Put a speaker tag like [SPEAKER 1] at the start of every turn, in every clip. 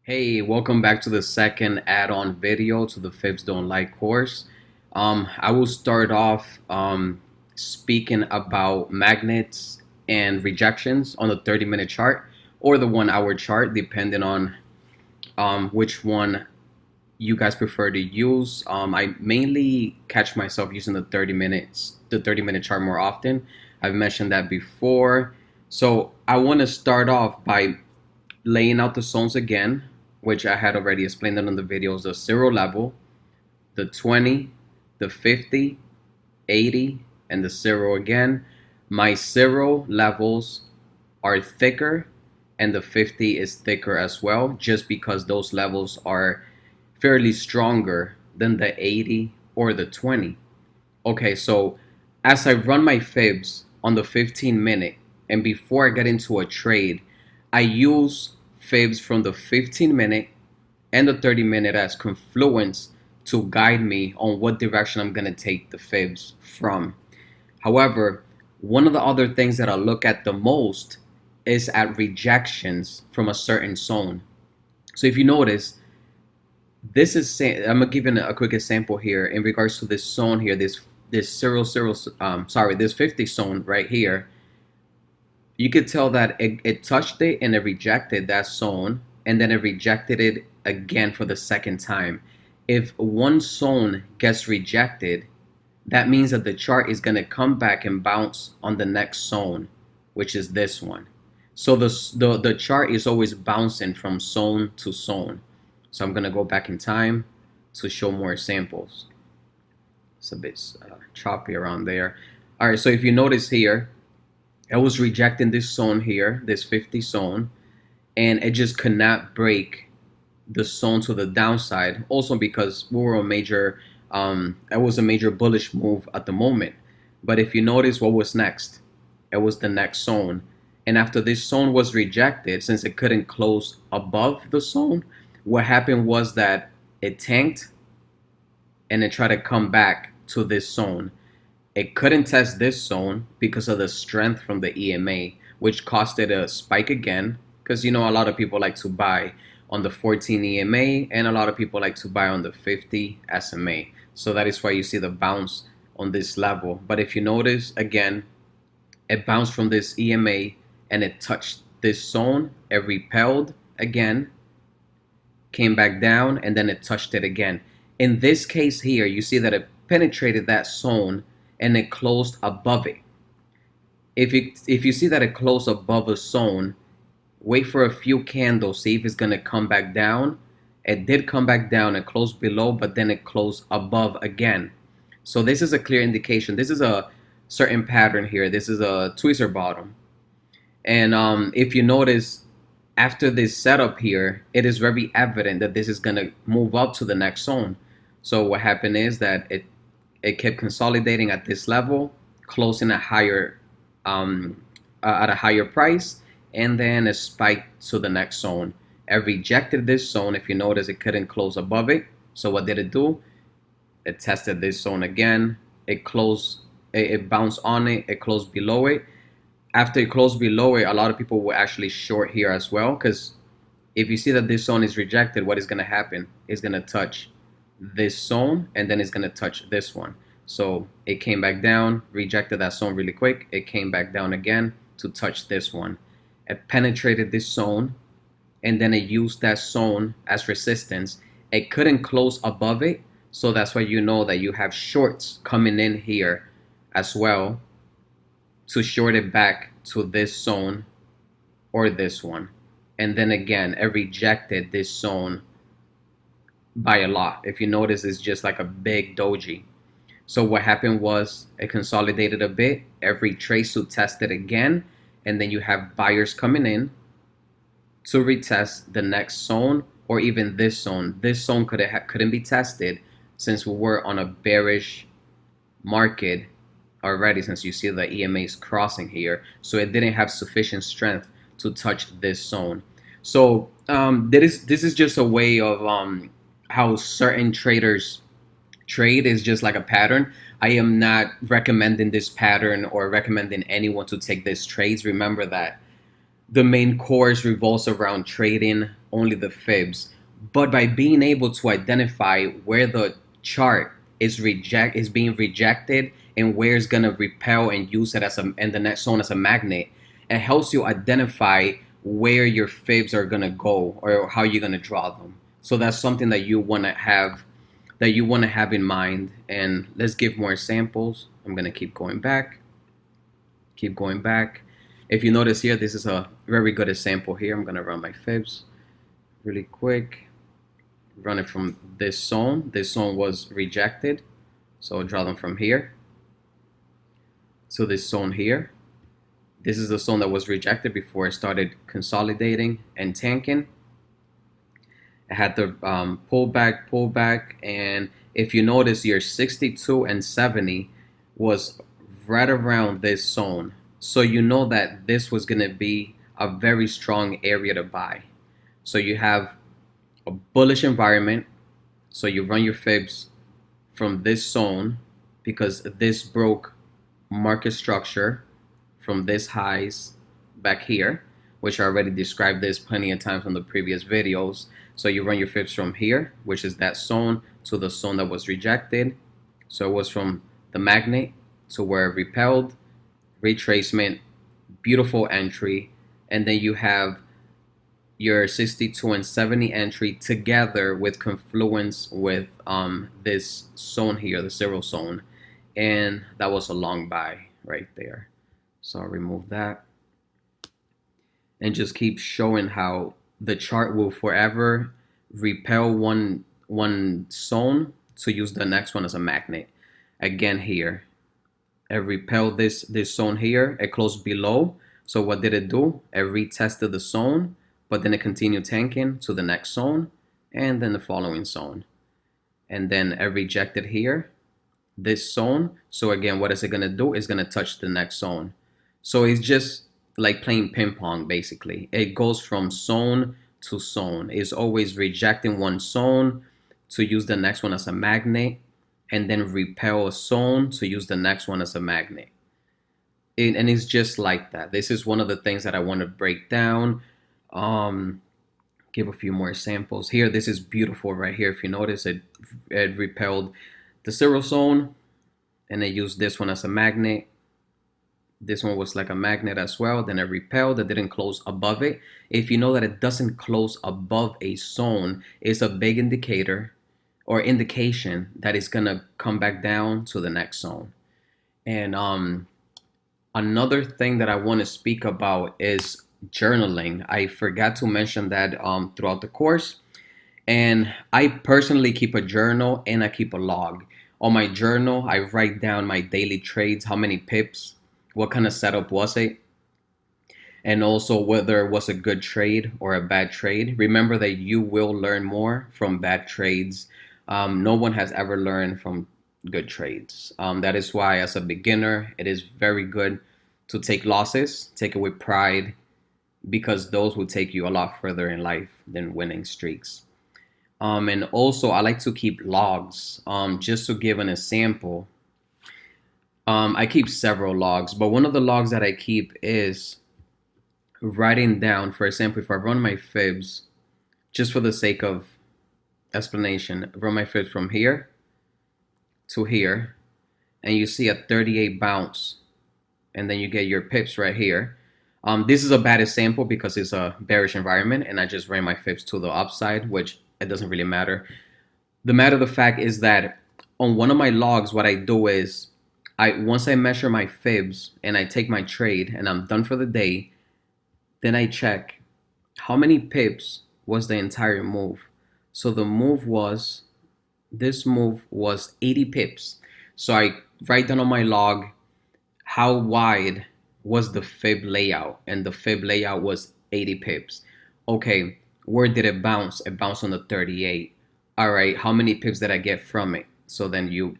[SPEAKER 1] Hey, welcome back to the second add-on video to the Fibs Don't Like course. I will start off speaking about magnets and rejections on the 30-minute chart or the 1 hour chart, depending on which one you guys prefer to use. I mainly catch myself using the 30-minute chart more often. I've mentioned that before. So I want to start off by laying out the zones again, which I had already explained it in the videos: the 0 level, the 20, the 50, 80, and the 0 again. My 0 levels are thicker, and the 50 is thicker as well, just because those levels are fairly stronger than the 80 or the 20. Okay, so as I run my fibs on the 15-minute and before I get into a trade, I use fibs from the 15-minute and the 30-minute as confluence to guide me on what direction I'm going to take the fibs from. However, one of the other things that I look at the most is at rejections from a certain zone. So if you notice, I'm gonna give you a quick example here in regards to this zone here, this this 50 zone right here. You could tell that it touched it and it rejected that zone, and then it rejected it again for the second time. If one zone gets rejected, that means that the chart is going to come back and bounce on the next zone, which is this one. So the chart is always bouncing from zone to zone. So I'm going to go back in time to show more examples. It's a bit choppy around there. All right, so if you notice here, I was rejecting this zone here, this 50 zone, and it just could not break the zone to the downside. Also because we were it was a major bullish move at the moment. But if you notice, what was next? It was the next zone. And after this zone was rejected, since it couldn't close above the zone, what happened was that it tanked and it tried to come back to this zone. It couldn't test this zone because of the strength from the EMA, which caused it a spike again. Because a lot of people like to buy on the 14 EMA, and a lot of people like to buy on the 50 SMA. So that is why you see the bounce on this level. But if you notice, again, it bounced from this EMA and it touched this zone. It repelled again, came back down, and then it touched it again. In this case here, you see that it penetrated that zone and it closed above it. If you see that it closed above a zone, wait for a few candles, see if it's going to come back down. It did come back down and closed below, but then it closed above again. So this is a clear indication. This is a certain pattern here. This is a tweezer bottom. And if you notice, after this setup here, it is very evident that this is going to move up to the next zone. So what happened is that it kept consolidating at this level, closing at a higher price, and then it spiked to the next zone. It rejected this zone. If you notice, it couldn't close above it. So what did it do? It tested this zone again. It bounced on it. It closed below it. After it closed below it, a lot of people were actually short here as well, because if you see that this zone is rejected, what is going to happen? It's going to touch this zone, and then it's going to touch this one. So it came back down, rejected that zone really quick. It came back down again to touch this one. It penetrated this zone, and then it used that zone as resistance. It couldn't close above it, so that's why you know that you have shorts coming in here as well to short it back to this zone or this one. And then again, it rejected this zone by a lot. If you notice, it's just like a big doji. So what happened was it consolidated a bit, every trace to test it again, and then you have buyers coming in to retest the next zone or even this zone. This zone couldn't be tested since we were on a bearish market already, since you see the EMA is crossing here. So it didn't have sufficient strength to touch this zone. So this is just a way of how certain traders trade. Is just like a pattern. I am not recommending this pattern or recommending anyone to take these trades. Remember that the main course revolves around trading only the fibs. But by being able to identify where the chart is being rejected and where it's gonna repel and use it as a and the next zone as a magnet, it helps you identify where your fibs are gonna go or how you're gonna draw them. So that's something that you wanna have in mind. And let's give more samples. I'm gonna keep going back. If you notice here, this is a very good example here. I'm gonna run my fibs really quick. Run it from this zone. This zone was rejected. So I'll draw them from here to this zone here. This is the zone that was rejected before it started consolidating and tanking. It had the pull back, and if you notice, your 62 and 70 was right around this zone. So you know that this was going to be a very strong area to buy. So you have a bullish environment. So you run your fibs from this zone because this broke market structure from this highs back here, which I already described this plenty of times on the previous videos. So you run your fibs from here, which is that zone, to the zone that was rejected. So it was from the magnet to where it repelled, retracement, beautiful entry, and then you have your 62 and 70 entry together with confluence with this zone here, the zero zone, and that was a long buy right there. So I'll remove that and just keep showing how the chart will forever repel one zone to use the next one as a magnet. Again here, it repelled this zone here. It closed below. So what did it do? It retested the zone, but then it continued tanking to the next zone and then the following zone. And then it rejected here, this zone. So again, what is it going to do? It's going to touch the next zone. So it's just like playing ping pong, basically. It goes from zone to zone. It's always rejecting one zone to use the next one as a magnet, and then repel a zone to use the next one as a magnet. And it's just like that. This is one of the things that I want to break down. Give a few more samples here. This is beautiful right here. If you notice, it repelled the zero zone, and it used this one as a magnet. This one was like a magnet as well. Then it repelled. It didn't close above it. If you know that it doesn't close above a zone, it's a big indicator or indication that it's gonna come back down to the next zone. And another thing that I want to speak about is journaling. I forgot to mention that throughout the course. And I personally keep a journal and I keep a log. On my journal, I write down my daily trades, how many pips, what kind of setup was it, and also whether it was a good trade or a bad trade. Remember that you will learn more from bad trades. No one has ever learned from good trades. That is why, as a beginner, it is very good to take losses, take it with pride, because those will take you a lot further in life than winning streaks. And also, I like to keep logs. Just to give an example, I keep several logs, but one of the logs that I keep is writing down, for example, if I run my fibs, just for the sake of explanation, run my fibs from here to here, and you see a 38 bounce, and then you get your pips right here. This is a bad example because it's a bearish environment, and I just ran my fibs to the upside, which it doesn't really matter. The matter of the fact is that on one of my logs, what I do is once I measure my fibs and I take my trade and I'm done for the day, then I check how many pips was the entire move. So the move was, this move was 80 pips. So I write down on my log how wide was the fib layout, and the fib layout was 80 pips. Okay, where did it bounce? It bounced on the 38. All right, how many pips did I get from it? So then you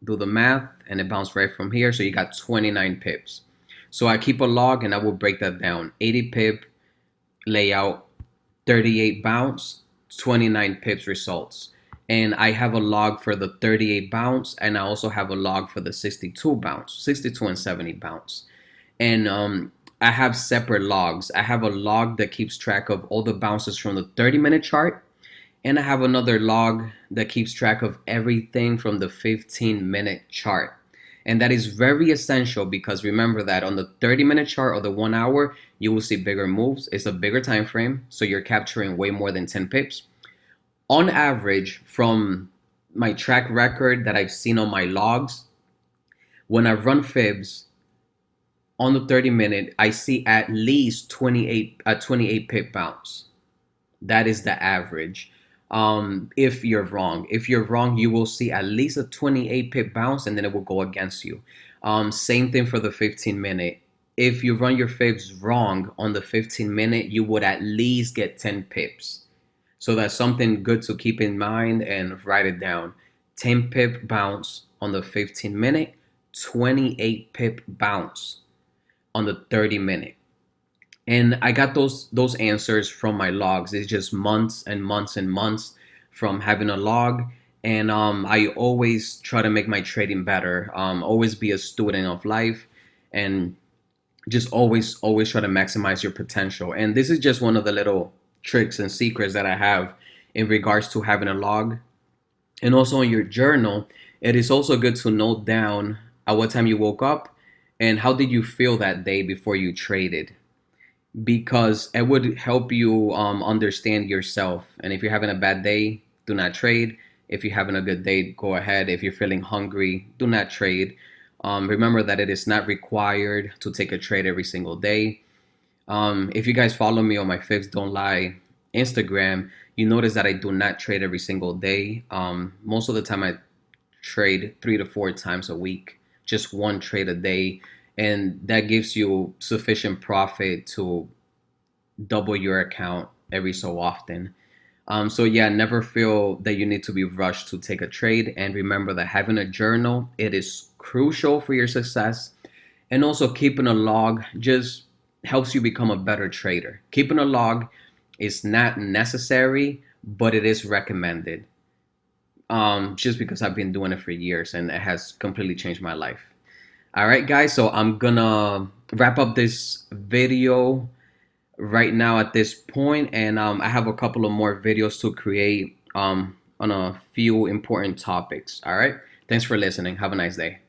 [SPEAKER 1] do the math, and it bounced right from here. So you got 29 pips. So I keep a log and I will break that down. 80 pip layout, 38 bounce, 29 pips results. And I have a log for the 38 bounce, and I also have a log for the 62 bounce, 62 and 70 bounce. And I have separate logs. I have a log that keeps track of all the bounces from the 30-minute chart, and I have another log that keeps track of everything from the 15-minute chart. And that is very essential because remember that on the 30-minute chart or the 1 hour, you will see bigger moves. It's a bigger time frame, so you're capturing way more than 10 pips. On average, from my track record that I've seen on my logs, when I run fibs on the 30-minute, I see at least 28 pip bounce. That is the average. If you're wrong, you will see at least a 28 pip bounce, and then it will go against you. Same thing for the 15-minute. If you run your fibs wrong on the 15-minute, you would at least get 10 pips. So that's something good to keep in mind and write it down. 10 pip bounce on the 15-minute, 28 pip bounce on the 30-minute. And I got those answers from my logs. It's just months and months and months from having a log. And I always try to make my trading better. Always be a student of life, and just always try to maximize your potential. And this is just one of the little tricks and secrets that I have in regards to having a log. And also in your journal, it is also good to note down at what time you woke up and how did you feel that day before you traded, because it would help you understand yourself. And if you're having a bad day, do not trade. If you're having a good day, go ahead. If you're feeling hungry, do not trade. Remember that it is not required to take a trade every single day. If you guys follow me on my Fibs Don't Lie Instagram, you notice that I do not trade every single day. Most of the time I trade 3 to 4 times a week, just one trade a day. And that gives you sufficient profit to double your account every so often. So yeah, never feel that you need to be rushed to take a trade. And remember that having a journal, it is crucial for your success. And also keeping a log just helps you become a better trader. Keeping a log is not necessary, but it is recommended. Just because I've been doing it for years and it has completely changed my life. All right, guys, so I'm gonna wrap up this video right now at this point, and I have a couple of more videos to create on a few important topics. All right, thanks for listening. Have a nice day.